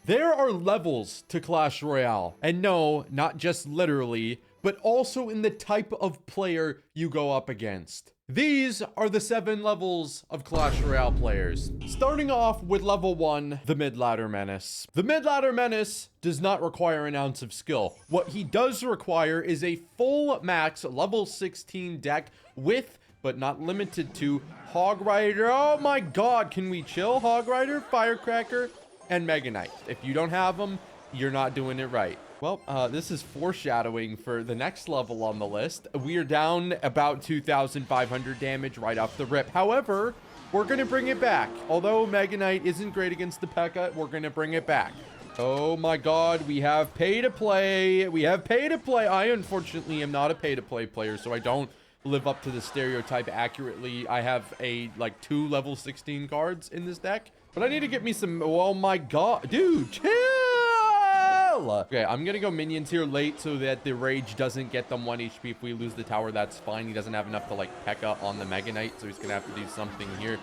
There are levels to Clash Royale. And no, not just literally, but also in the type of player you go up against. These are the 7 levels of Clash Royale players. Starting off with level 1, the midladder menace. The midladder menace does not require an ounce of skill. What he does require is a full max level 16 deck with, but not limited to, Hog Rider. Oh my god, can we chill? Hog Rider, Firecracker, and Mega Knight. If you don't have them, you're not doing it right. Well, this is foreshadowing for the next level on the list. We are down about 2,500 damage right off the rip. However, we're going to bring it back. Although Mega Knight isn't great against the P.E.K.K.A., we're going to bring it back. Oh my god, we have pay to play. We have pay to play. I, unfortunately, am not a pay to play player, so I don't live up to the stereotype accurately. I have like 2 level 16 cards in this deck, but I need to get me some. Oh my god, dude, chill. Okay, I'm gonna go minions here late so that the rage doesn't get them 1 HP. If we lose the tower, that's fine. He doesn't have enough to like P.E.K.K.A. on the Mega Knight, so he's gonna have to do something here.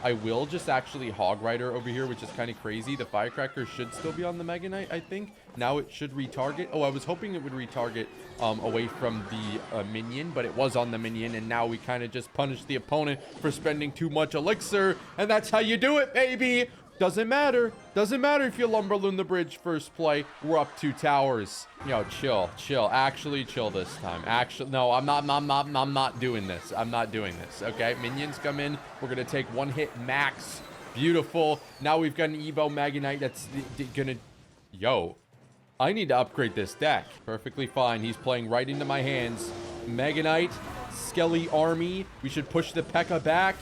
I will just actually Hog Rider over here, which is kind of crazy. The Firecracker should still be on the Mega Knight, I think. Now it should retarget. Oh, I was hoping it would retarget away from the minion, but it was on the minion, and now we kind of just punish the opponent for spending too much elixir, and that's how you do it, baby! Doesn't matter. Doesn't matter if you Lumberloon the bridge first play. We're up 2 towers. Yo, chill. Actually chill this time. Actually, no, I'm not doing this. I'm not doing this. Okay, minions come in. We're gonna take 1 hit max. Beautiful. Now we've got an Evo Mega Knight that's gonna... Yo, I need to upgrade this deck. Perfectly fine. He's playing right into my hands. Mega Knight, Skelly Army. We should push the P.E.K.K.A. back.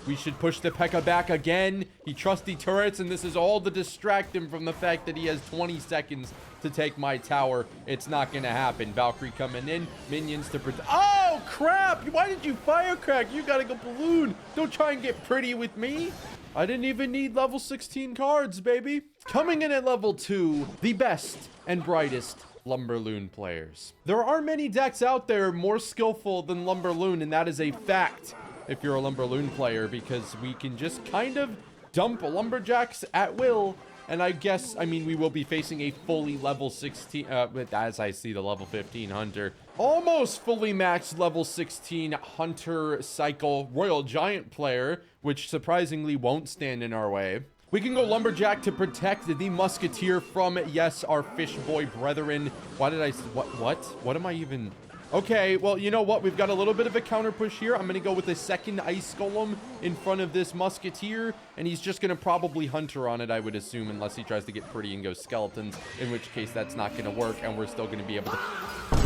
We should push the P.E.K.K.A. back again. He trusty turrets, and this is all to distract him from the fact that he has 20 seconds to take my tower. It's not going to happen. Valkyrie coming in. Minions to protect. Oh, crap. Why did you Firecrack? You got to go balloon. Don't try and get pretty with me. I didn't even need level 16 cards, baby. Coming in at level 2, the best and brightest Lumberloon players. There are many decks out there more skillful than Lumberloon, and that is a fact. If you're a Lumberloon player, because we can just kind of dump lumberjacks at will. And I guess, I mean, we will be facing a fully level 16, as I see the level 15 hunter. Almost fully maxed level 16 hunter cycle royal giant player, which surprisingly won't stand in our way. We can go lumberjack to protect the musketeer from, yes, our fish boy brethren. Why did I, what am I even... Okay, well, you know what? We've got a little bit of a counter push here. I'm going to go with a second ice golem in front of this musketeer, and he's just going to probably hunter on it, I would assume, unless he tries to get pretty and go skeletons, in which case that's not going to work, and we're still going to be able to...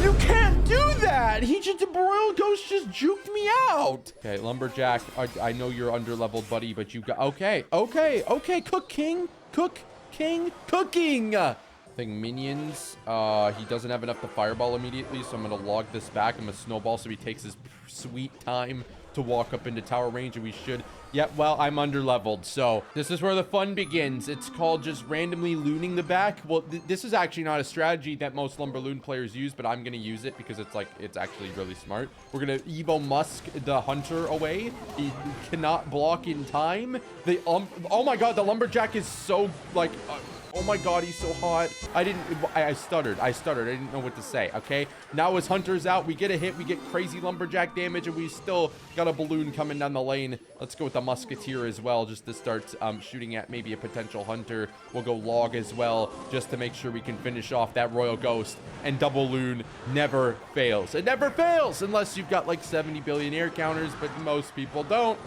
You can't do that! He just, the Royal Ghost just juked me out! Okay, lumberjack, I know you're under-leveled, buddy, but you got... Okay, cook king, cooking! I think minions, he doesn't have enough to fireball immediately, so I'm going to log this back. I'm going to snowball so he takes his sweet time to walk up into tower range, and we should... Yep, well, I'm under-leveled, so this is where the fun begins. It's called just randomly looning the back. Well, this is actually not a strategy that most Lumberloon players use, but I'm going to use it because it's actually really smart. We're going to Evo Musk the hunter away. He cannot block in time. Oh my god, the lumberjack is so, like... oh my god, he's so hot. I stuttered. I didn't know what to say, okay? Now his hunter's out. We get a hit. We get crazy lumberjack damage, and we still got a balloon coming down the lane. Let's go with the musketeer as well, just to start shooting at maybe a potential hunter. We'll go log as well, just to make sure we can finish off that royal ghost. And double loon never fails. It never fails unless you've got like 70 billion air counters, but most people don't.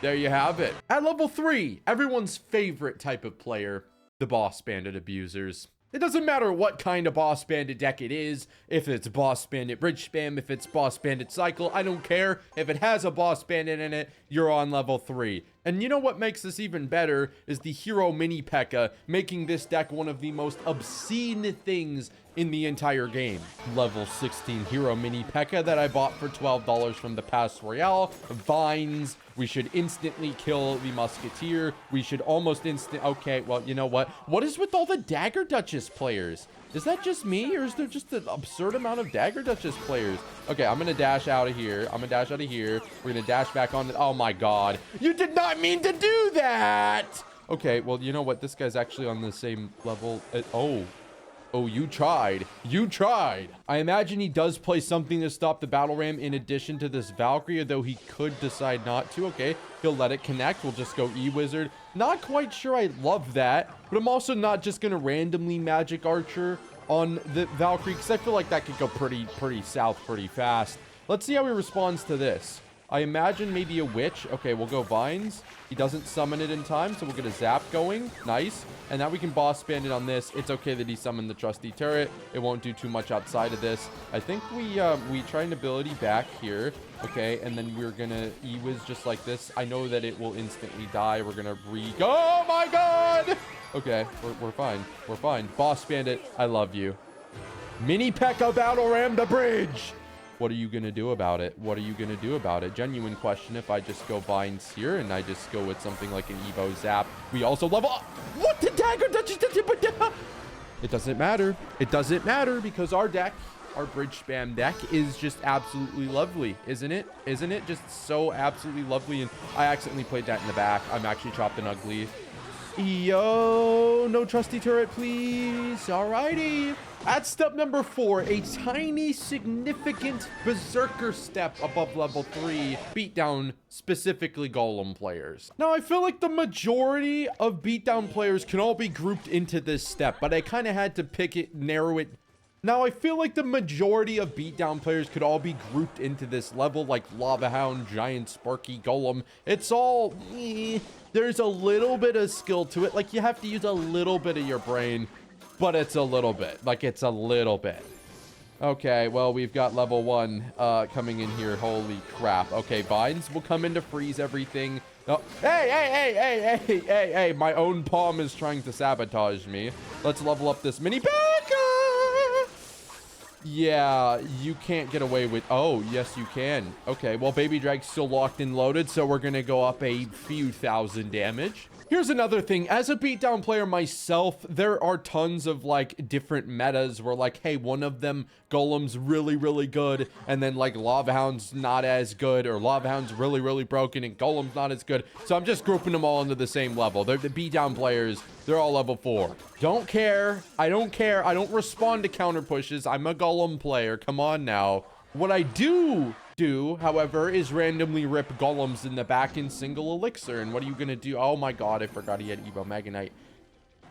There you have it. At level 3, everyone's favorite type of player, the boss bandit abusers. It doesn't matter what kind of boss bandit deck it is. If it's boss bandit bridge spam, if it's boss bandit cycle, I don't care. If it has a boss bandit in it, you're on level 3. And you know what makes this even better is the hero mini P.E.K.K.A. making this deck one of the most obscene things in the entire game. Level 16 hero mini P.E.K.K.A. that I bought for $12 from the past Royale. Vines. We should instantly kill the musketeer. We should almost okay, well, you know what? What is with all the Dagger Duchess players? Is that just me, or is there just an absurd amount of Dagger Duchess players? Okay, I'm gonna dash out of here. We're gonna dash back on. Oh my god. You did not mean to do that! Okay, well, you know what? This guy's actually on the same level. Oh, you tried. You tried. I imagine he does play something to stop the battle ram in addition to this Valkyrie, though he could decide not to. Okay, he'll let it connect. We'll just go E-Wizard. Not quite sure I love that, but I'm also not just going to randomly magic archer on the Valkyrie, because I feel like that could go pretty south pretty fast. Let's see how he responds to this. I imagine maybe a witch. Okay, we'll go vines. He doesn't summon it in time, so we'll get a zap going. Nice. And now we can boss bandit on this. It's okay that he summoned the trusty turret. It won't do too much outside of this. I think we try an ability back here. Okay, and then we're gonna E-Wiz just like this. I know that it will instantly die. We're gonna oh my god! Okay, we're fine. We're fine. Boss bandit, I love you. Mini P.E.K.K.A. battle ram the bridge! What are you going to do about it? What are you going to do about it? Genuine question. If I just go vines here and I just go with something like an Evo Zap, we also level up. What the dagger? It doesn't matter. It doesn't matter because our deck, our bridge spam deck is just absolutely lovely, isn't it? Isn't it just so absolutely lovely? And I accidentally played that in the back. I'm actually chopped and ugly. Yo, no trusty turret, please. Alrighty. At step number 4, a tiny, significant berserker step above level 3, beatdown, specifically golem players. Now, I feel like the majority of beatdown players can all be grouped into this step, but I kind of had to pick it, narrow it. Now, I feel like the majority of beatdown players could all be grouped into this level, like Lava Hound, Giant, Sparky, Golem. It's all, there's a little bit of skill to it. Like, you have to use a little bit of your brain. But it's a little bit. Like, it's a little bit. Okay, well, we've got level 1 coming in here. Holy crap. Okay, vines will come in to freeze everything. Oh, hey. My own palm is trying to sabotage me. Let's level up this mini P.E.K.K.A. Yeah, you can't get away with... Oh, yes, you can. Okay, well, Baby Drag's still locked and loaded, so we're going to go up a few thousand damage. Here's another thing. As a beatdown player myself, there are tons of, like, different metas where, like, hey, one of them, Golem's really good, and then, like, Lava Hound's not as good, or Lava Hound's really broken, and Golem's not as good. So I'm just grouping them all into the same level. They're the beatdown players. They're all level 4. Don't care. I don't care. I don't respond to counter pushes. I'm a Golem player. Come on now. What I do, however, is randomly rip golems in the back in single elixir. And what are you gonna do? Oh my god, I forgot he had Evo Magnite.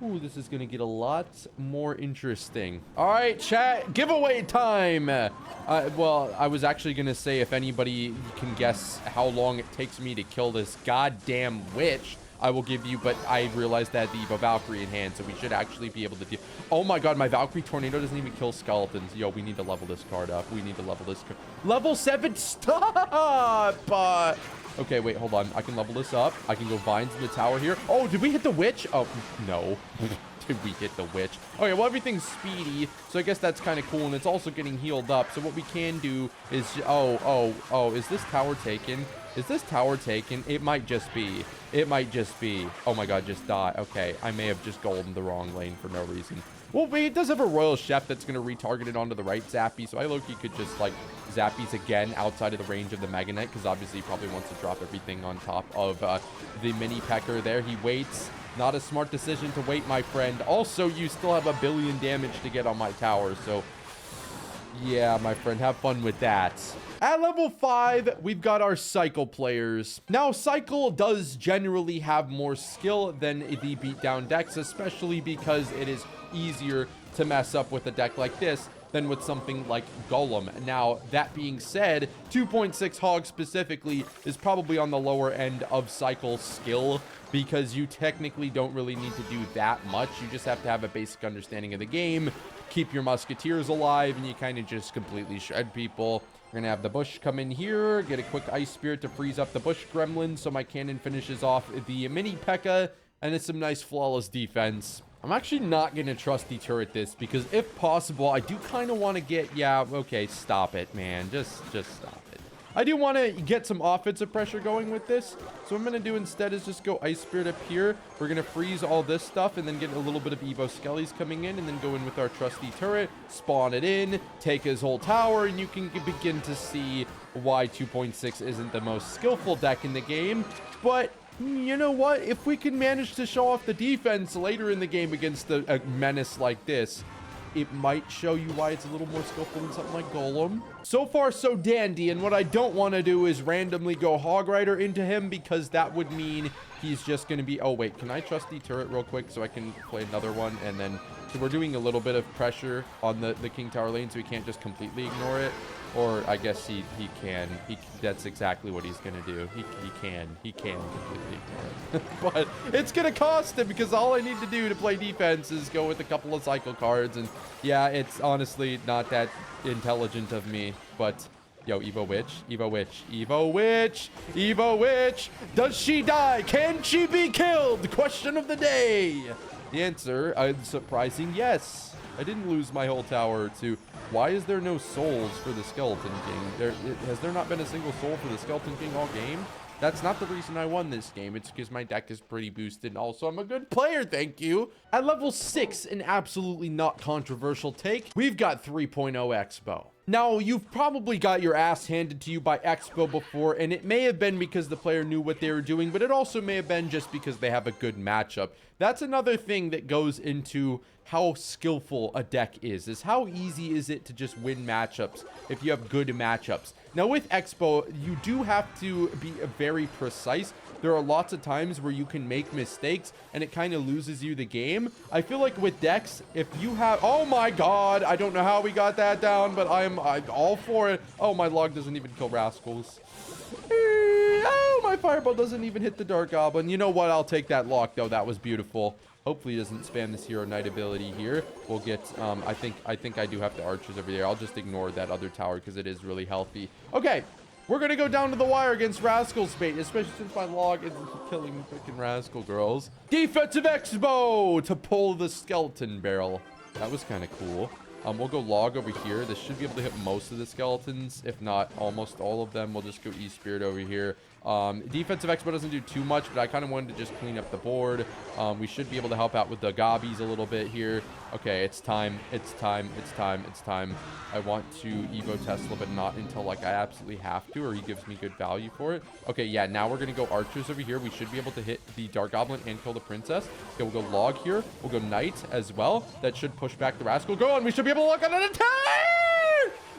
Ooh, this is gonna get a lot more interesting. All right, chat, giveaway time. Well, I was actually gonna say if anybody can guess how long it takes me to kill this goddamn witch, I will give you, but I realized that the Evo Valkyrie in hand, so we should actually be able to do. Oh my god, my Valkyrie Tornado doesn't even kill skeletons. Yo, we need to level this card up. We need to level this card. Level 7, stop! Okay, wait, hold on. I can level this up. I can go vines in the tower here. Oh, did we hit the witch? Oh, no. Did we hit the witch? Okay, well, everything's speedy, so I guess that's kind of cool, and it's also getting healed up. So what we can do is... Oh, is this tower taken? Is this tower taken? It might just be. It might just be. Oh my god, just die. Okay, I may have just golden the wrong lane for no reason. Well, it does have a Royal Chef that's going to retarget it onto the right Zappy, so I low-key could just, like, Zappies again outside of the range of the Mega Knight, because obviously he probably wants to drop everything on top of the mini Pecker there. He waits. Not a smart decision to wait, my friend. Also, you still have 1 billion damage to get on my tower, so... yeah, my friend, have fun with that. At level 5, we've got our Cycle players. Now, Cycle does generally have more skill than the beatdown decks, especially because it is easier to mess up with a deck like this than with something like Golem. Now, that being said, 2.6 Hog specifically is probably on the lower end of Cycle skill, because you technically don't really need to do that much. You just have to have a basic understanding of the game, keep your musketeers alive, and you kind of just completely shred people. We're gonna have the bush come in here, get a quick ice spirit to freeze up the bush gremlin, so my cannon finishes off the mini P.E.K.K.A, and it's some nice flawless defense. I'm actually not gonna trusty turret this, because if possible, I do kind of want to get... yeah, okay, stop it, man. Just stop it. I do want to get some offensive pressure going with this. So what I'm going to do instead is just go Ice Spirit up here. We're going to freeze all this stuff and then get a little bit of Evo Skellies coming in, and then go in with our trusty turret, spawn it in, take his whole tower, and you can begin to see why 2.6 isn't the most skillful deck in the game. But You know what? If we can manage to show off the defense later in the game against a menace like this, it might show you why it's a little more skillful than something like Golem. So far, so dandy, and what I don't want to do is randomly go Hog Rider into him, because that would mean he's just going to be... Oh, wait, can I trusty turret real quick so I can play another one? And then, so we're doing a little bit of pressure on the King Tower lane, so he can't just completely ignore it. Or I guess he can. That's exactly what he's going to do. He can completely ignore it. But it's going to cost him, because all I need to do to play defense is go with a couple of cycle cards. And yeah, it's honestly not that intelligent of me. But yo, Evo Witch, Evo Witch, Evo Witch, Evo Witch. Does she die? Can she be killed? Question of the day. The answer, surprising yes. I didn't lose my whole tower to... Why is there no souls for the Skeleton King? Has there not been a single soul for the Skeleton King all game? That's not the reason I won this game. It's because my deck is pretty boosted. And also, I'm a good player, thank you. At level 6, an absolutely not controversial take, we've got 3.0 Expo. Now, you've probably got your ass handed to you by Expo before, and it may have been because the player knew what they were doing, but it also may have been just because they have a good matchup. That's another thing that goes into how skillful a deck is how easy is it to just win matchups if you have good matchups. Now, with Expo, you do have to be very precise. There are lots of times where you can make mistakes and it kind of loses you the game. I feel like with decks, if you have... Oh my god, I don't know how we got that down, but I'm all for it. Oh, my log doesn't even kill rascals. Oh, my fireball doesn't even hit the Dark Goblin. You know what? I'll take that lock, though. That was beautiful. Hopefully he doesn't spam this Hero Knight ability here. We'll get, I think I do have the archers over there. I'll just ignore that other tower because it is really healthy. Okay, we're going to go down to the wire against Rascal's Bait, especially since my log isn't killing freaking Rascal girls. Defensive Expo to pull the skeleton barrel. That was kind of cool. We'll go log over here. This should be able to hit most of the skeletons, if not almost all of them. We'll just go E-Spirit over here. Defensive Expo doesn't do too much, but I kind of wanted to just clean up the board. We should be able to help out with the gobbies a little bit here. Okay, it's time. It's time. It's time. It's time. I want to Evo Tesla, but not until, like, I absolutely have to, or he gives me good value for it. Okay, yeah, now we're going to go archers over here. We should be able to hit the Dark Goblin and kill the princess. Okay, we'll go log here. We'll go knight as well. That should push back the rascal. Go on. We should be able to look at an attack!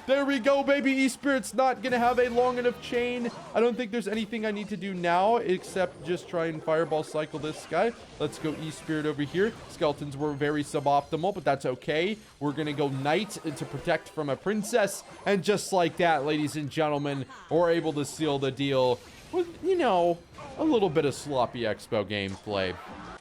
There we go, baby. E-Spirit's not going to have a long enough chain. I don't think there's anything I need to do now except just try and fireball cycle this guy. Let's go E-Spirit over here. Skeletons were very suboptimal, but that's okay. We're going to go Knight to protect from a princess. And just like that, ladies and gentlemen, we're able to seal the deal with, you know, a little bit of sloppy Expo gameplay.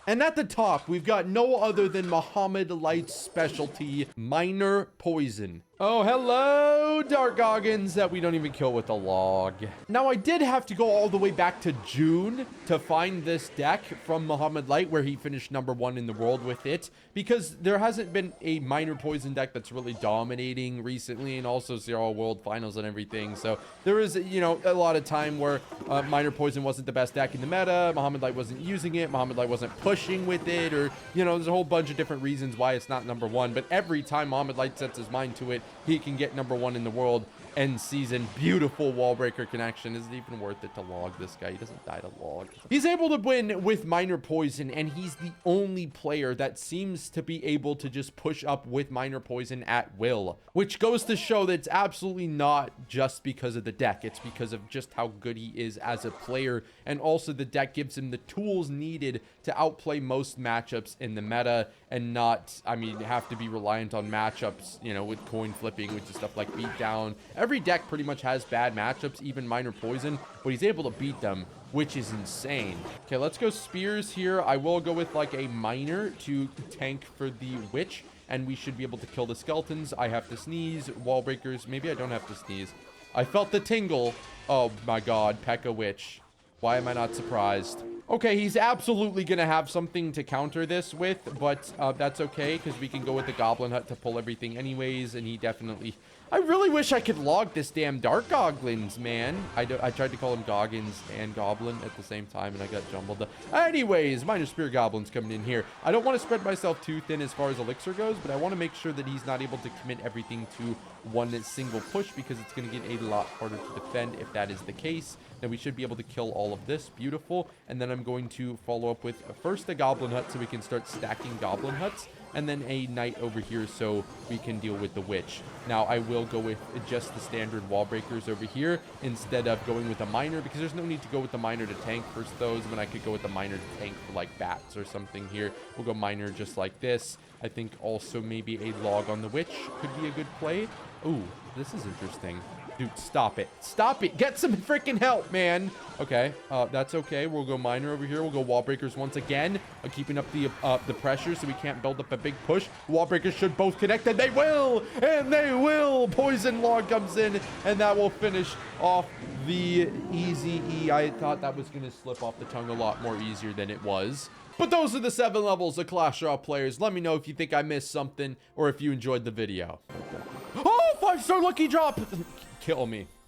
And at the top, we've got no other than Muhammad Light's specialty, Minor Poison. Oh, hello, Dark Goggins that we don't even kill with a log. Now, I did have to go all the way back to June to find this deck from Muhammad Light, where he finished #1 in the world with it, because there hasn't been a Minor Poison deck that's really dominating recently, and also Zero World Finals and everything. So there is, you know, a lot of time where Minor Poison wasn't the best deck in the meta. Muhammad Light wasn't using it. Muhammad Light wasn't pushing with it, or, you know, there's a whole bunch of different reasons why it's not #1. But every time Muhammad Light sets his mind to it, he can get #1 in the world end season. Beautiful wall breaker connection. Is it even worth it to log this guy? He doesn't die to log. He's able to win with Minor Poison, and he's the only player that seems to be able to just push up with Minor Poison at will, which goes to show that it's absolutely not just because of the deck. It's because of just how good he is as a player, and also the deck gives him the tools needed to outplay most matchups in the meta and not, I mean, have to be reliant on matchups, you know, with coin flipping, which is stuff like Beatdown. Every deck pretty much has bad matchups, even Minor Poison, but he's able to beat them, which is insane. Okay, let's go spears here. I will go with like a miner to tank for the witch, and we should be able to kill the skeletons. I have to sneeze. Wall breakers. Maybe I don't have to sneeze. I felt the tingle. Oh my god, P.E.K.K.A. Witch. Why am I not surprised? Okay, he's absolutely going to have something to counter this with, but that's okay, because we can go with the Goblin Hut to pull everything anyways, and he definitely... I really wish I could log this damn Dark Goblins, man. I tried to call him Goggins and Goblin at the same time, and I got jumbled up. Anyways, Minor Spear Goblins coming in here. I don't want to spread myself too thin as far as Elixir goes, but I want to make sure that he's not able to commit everything to one single push, because it's going to get a lot harder to defend if that is the case. Then we should be able to kill all of this. Beautiful. And then I'm going to follow up with first a goblin hut so we can start stacking goblin huts, and then a knight over here so we can deal with the witch. Now, I will go with just the standard wall breakers over here instead of going with a miner, because there's no need to go with the miner to tank first those when I could go with the miner to tank for like bats or something here. We'll go miner just like this. I think also maybe a log on the witch could be a good play. Ooh, this is interesting. Dude, stop it. Stop it. Get some freaking help, man. Okay, that's okay. We'll go miner over here. We'll go wall breakers once again. Keeping up the pressure so we can't build up a big push. Wall breakers should both connect, and they will! And they will! Poison log comes in, and that will finish off the easy E. I thought that was going to slip off the tongue a lot more easier than it was. But those are the 7 levels of Clash Royale players. Let me know if you think I missed something or if you enjoyed the video. Oh, 5-star lucky drop! Kill me.